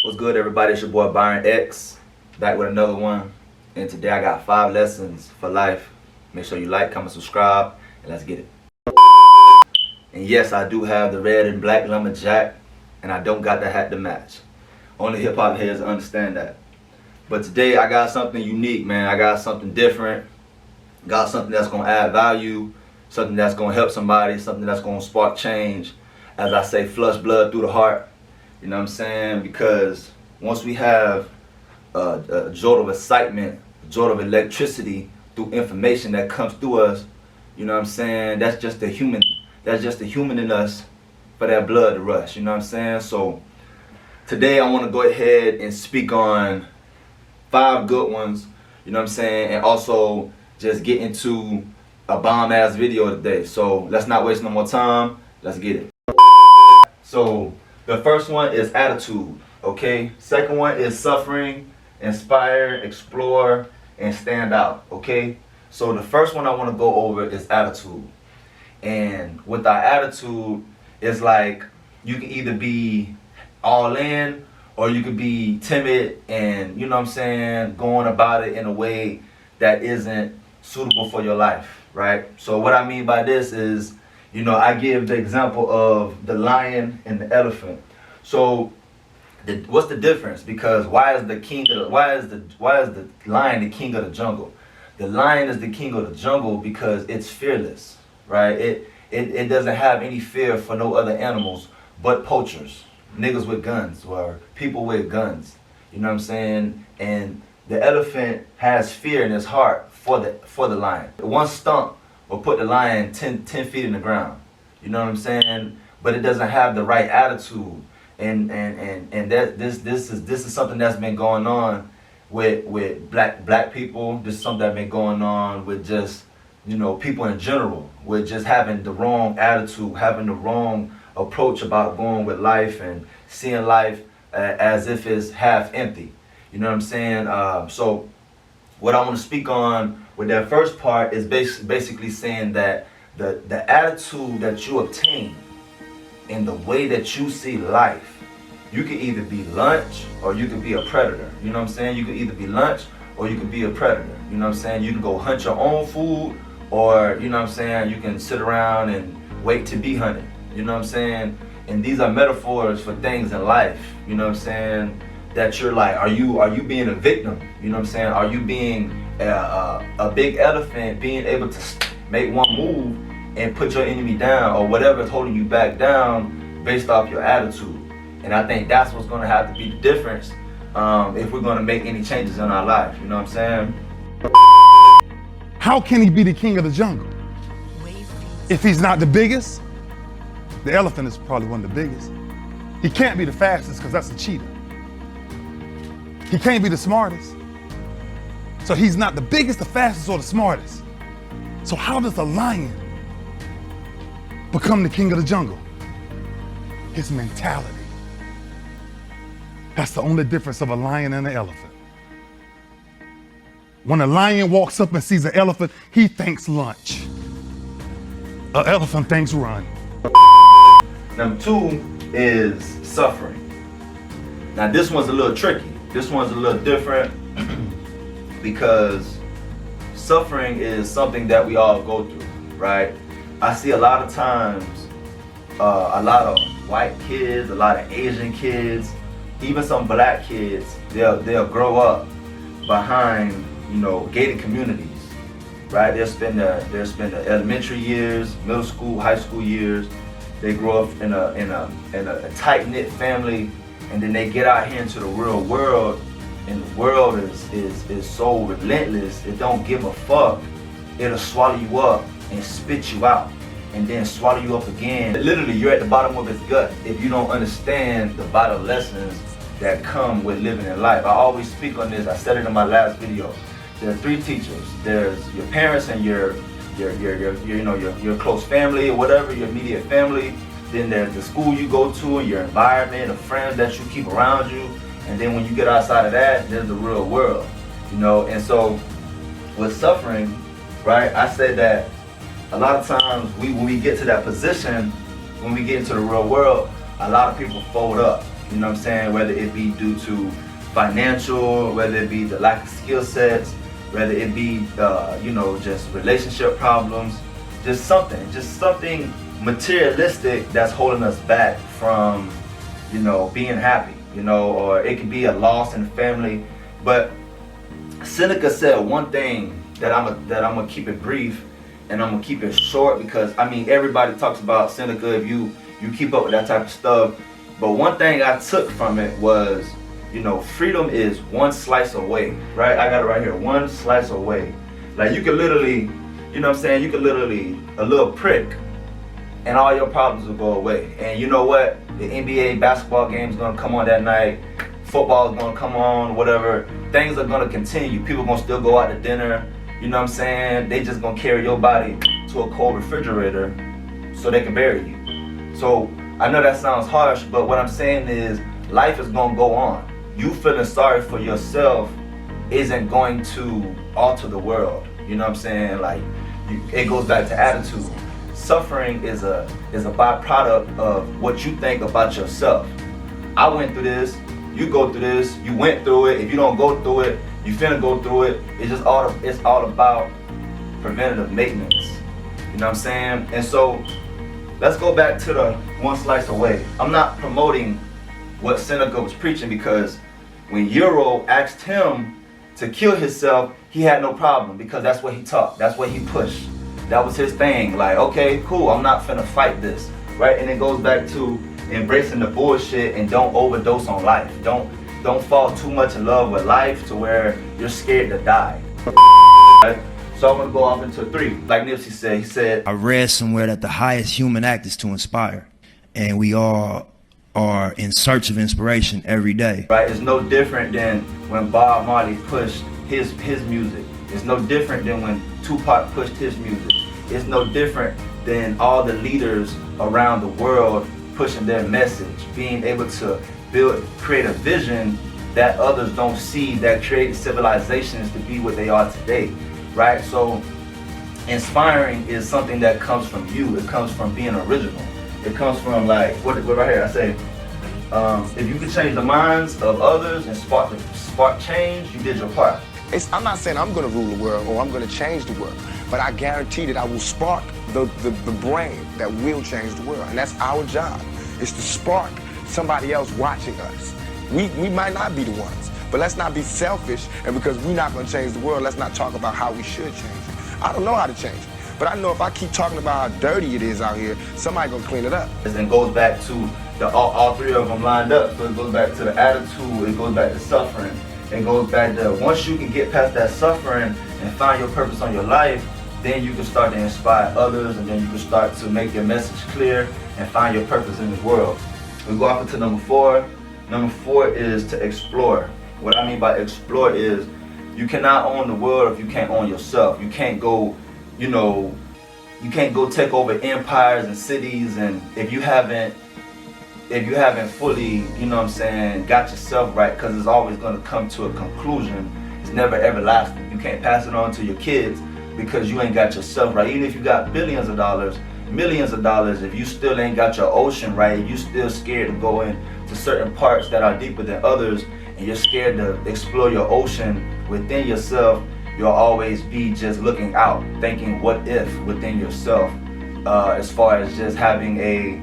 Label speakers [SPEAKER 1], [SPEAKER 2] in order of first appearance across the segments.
[SPEAKER 1] What's good, everybody? It's your boy Byron X, back with another one. And today I got 5 lessons for life. Make sure you like, comment, subscribe, and let's get it. And yes, I do have the red and black lumberjack, and I don't got the hat to match. Only hip hop heads understand that. But today I got something unique, man. I got something different. Got something that's gonna add value, something that's gonna help somebody, something that's gonna spark change. As I say, flush blood through the heart. You know what I'm saying? Because once we have a jolt of excitement, a jolt of electricity through information that comes through us, you know what I'm saying? That's just the human in us for that blood to rush. You know what I'm saying? So today I want to go ahead and speak on 5 good ones. You know what I'm saying? And also just get into a bomb ass video today. So let's not waste no more time. Let's get it. So the first one is attitude, okay? Second one is suffering, inspire, explore, and stand out, okay? So the first one I want to go over is attitude. And with our attitude, it's like you can either be all in or you could be timid and, you know what I'm saying, going about it in a way that isn't suitable for your life, right? So what I mean by this is, you know, I give the example of the lion and the elephant. So, what's the difference? Because why is the lion the king of the jungle? The lion is the king of the jungle because it's fearless, right? It doesn't have any fear for no other animals but poachers, niggas with guns or people with guns. You know what I'm saying? And the elephant has fear in his heart for the lion. One stump will put the lion 10 feet in the ground. You know what I'm saying? But it doesn't have the right attitude. And that this is something that's been going on with black people. This is something that's been going on with just, you know, people in general, with just having the wrong attitude, having the wrong approach about going with life and seeing life as if it's half empty. You know what I'm saying? So what I want to speak on with that first part is basically saying that the attitude that you obtain in the way that you see life, you can either be lunch or you can be a predator. You know what I'm saying? You can either be lunch or you can be a predator. You know what I'm saying? You can go hunt your own food, or, you know what I'm saying, you can sit around and wait to be hunted. You know what I'm saying? And these are metaphors for things in life. You know what I'm saying? That you're like, are you being a victim? You know what I'm saying? Are you being a big elephant, being able to make one move and put your enemy down, or whatever is holding you back down based off your attitude? And I think that's what's going to have to be the difference if we're going to make any changes in our life. You know what I'm saying?
[SPEAKER 2] How can he be the king of the jungle if he's not the biggest? The elephant is probably one of the biggest. He can't be the fastest because that's a cheetah. He can't be the smartest. So he's not the biggest, the fastest, or the smartest. So how does a lion become the king of the jungle? His mentality. That's the only difference of a lion and an elephant. When a lion walks up and sees an elephant, he thinks lunch. An elephant thinks run.
[SPEAKER 1] Number 2 is suffering. Now this one's a little tricky. This one's a little different because suffering is something that we all go through, right? I see a lot of times, a lot of white kids, a lot of Asian kids, even some black kids, they'll grow up behind, you know, gated communities, right? They'll spend the elementary years, middle school, high school years. They grow up in a tight-knit family, and then they get out here into the real world, and the world is so relentless. It don't give a fuck. It'll swallow you up and spit you out, and then swallow you up again. Literally, you're at the bottom of its gut if you don't understand the vital lessons that come with living in life. I always speak on this. I said it in my last video. There are 3 teachers. There's your parents and your close family or whatever, your immediate family. Then there's the school you go to and your environment, the friends that you keep around you. And then when you get outside of that, there's the real world, you know. And so with suffering, right, I said that a lot of times when we get to that position, when we get into the real world, a lot of people fold up. You know what I'm saying? Whether it be due to financial, whether it be the lack of skill sets, whether it be just relationship problems, just something materialistic that's holding us back from being happy, or it could be a loss in the family. But Seneca said one thing that I'm gonna keep it brief and I'm gonna keep it short, because I mean everybody talks about Seneca if you keep up with that type of stuff. But one thing I took from it was, freedom is one slice away, right? I got it right here, one slice away. Like you could literally, you could literally, a little prick and all your problems will go away. And you know what? The NBA basketball game's gonna come on that night, football's gonna come on, whatever. Things are gonna continue. People gonna still go out to dinner, They just gonna carry your body to a cold refrigerator so they can bury you. So I know that sounds harsh, but what I'm saying is life is gonna go on. You feeling sorry for yourself isn't going to alter the world. You know what I'm saying? Like, it goes back to attitude. Suffering is a byproduct of what you think about yourself. I went through this, you go through this, you went through it. If you don't go through it, you finna go through it. It's all about preventative maintenance. You know what I'm saying? And so let's go back to the one slice away. I'm not promoting what Seneca was preaching, because when Euro asked him to kill himself, he had no problem, because that's what he taught. That's what he pushed. That was his thing. Like, okay, cool, I'm not finna fight this, right? And it goes back to embracing the bullshit and don't overdose on life. Don't fall too much in love with life to where you're scared to die. Right? So I'm gonna go off into 3. Like Nipsey said, he said,
[SPEAKER 3] I read somewhere that the highest human act is to inspire, and we all are in search of inspiration every day.
[SPEAKER 1] Right? It's no different than when Bob Marley pushed his music. It's no different than when Tupac pushed his music. It's no different than all the leaders around the world pushing their message, being able to create a vision that others don't see, that created civilizations to be what they are today, right? So inspiring is something that comes from you. It comes from being original. It comes from, like, what right here I say, if you can change the minds of others and spark change, you did your part.
[SPEAKER 4] I'm not saying I'm going to rule the world or I'm going to change the world, but I guarantee that I will spark the brain that will change the world. And that's our job, is to spark somebody else watching us. We might not be the ones, but let's not be selfish, and because we're not going to change the world, let's not talk about how we should change it. I don't know how to change it, but I know if I keep talking about how dirty it is out here, somebody going to clean it up.
[SPEAKER 1] And then goes back to all 3 of them lined up. So it goes back to the attitude, it goes back to suffering. It goes back to, once you can get past that suffering and find your purpose on your life, then you can start to inspire others, and then you can start to make your message clear and find your purpose in this world. We go off into number 4. Number 4 is to explore. What I mean by explore is you cannot own the world if you can't own yourself. You can't go, you can't go take over empires and cities, and if you haven't fully, got yourself right, because it's always going to come to a conclusion. It's never everlasting. You can't pass it on to your kids because you ain't got yourself right. Even if you got billions of dollars, millions of dollars, if you still ain't got your ocean right, you still scared to go into certain parts that are deeper than others, and you're scared to explore your ocean within yourself, you'll always be just looking out, thinking what if within yourself, as far as just having a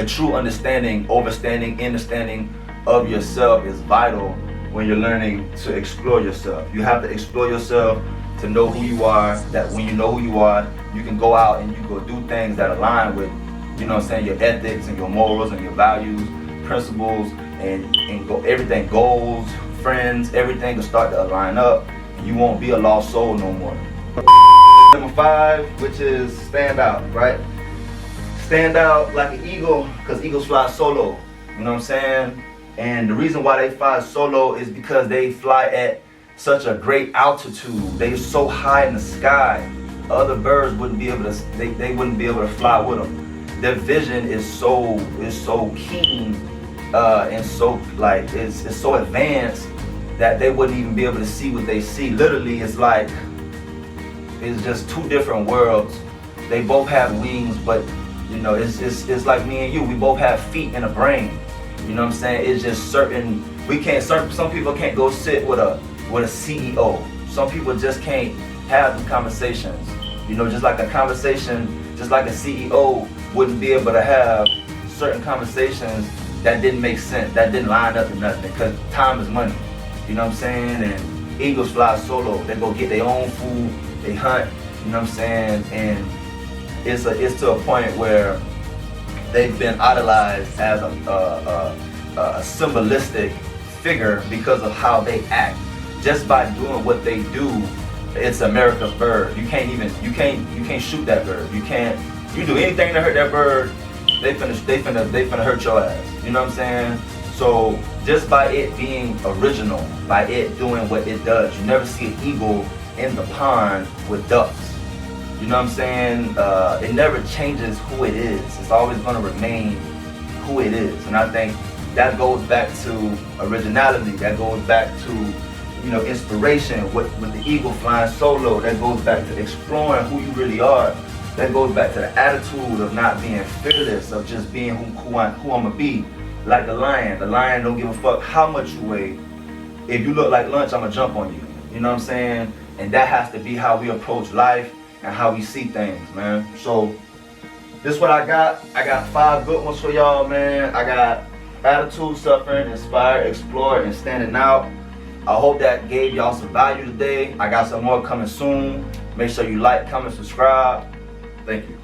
[SPEAKER 1] true understanding, understanding of yourself is vital when you're learning to explore yourself. You have to explore yourself to know who you are, that when you know who you are, you can go out and you go do things that align with, your ethics and your morals and your values, principles, and go everything, goals, friends, everything will start to align up, and you won't be a lost soul no more. Number 5, which is stand out, right? Stand out like an eagle, because eagles fly solo, you know what I'm saying? And the reason why they fly solo is because they fly at such a great altitude. They're so high in the sky, other birds wouldn't be able to, they wouldn't be able to fly with them. Their vision is so keen, and so it's so advanced that they wouldn't even be able to see what they see. Literally, it's just 2 different worlds. They both have wings, but You know, it's like me and you. We both have feet and a brain. You know what I'm saying? It's just certain, some people can't go sit with a CEO. Some people just can't have the conversations. You know, just like a conversation, just like a CEO wouldn't be able to have certain conversations that didn't make sense, that didn't line up to nothing, because time is money. You know what I'm saying? And eagles fly solo. They go get their own food, they hunt, you know what I'm saying? And it's to a point where they've been idolized as a symbolistic figure because of how they act. Just by doing what they do, it's America's bird. You can't shoot that bird. You do anything to hurt that bird, they finna hurt your ass. You know what I'm saying? So just by it being original, by it doing what it does, you never see an eagle in the pond with ducks. You know what I'm saying? It never changes who it is. It's always gonna remain who it is. And I think that goes back to originality. That goes back to, you know, inspiration with the eagle flying solo. That goes back to exploring who you really are. That goes back to the attitude of not being fearless, of just being who I'm gonna be. Like the lion don't give a fuck how much you weigh. If you look like lunch, I'm gonna jump on you. You know what I'm saying? And that has to be how we approach life and how we see things, man. So this is what I got. I got 5 good ones for y'all, man. I got attitude, suffering, inspire, explore, and standing out. I hope that gave y'all some value today. I got some more coming soon. Make sure you like, comment, subscribe. Thank you.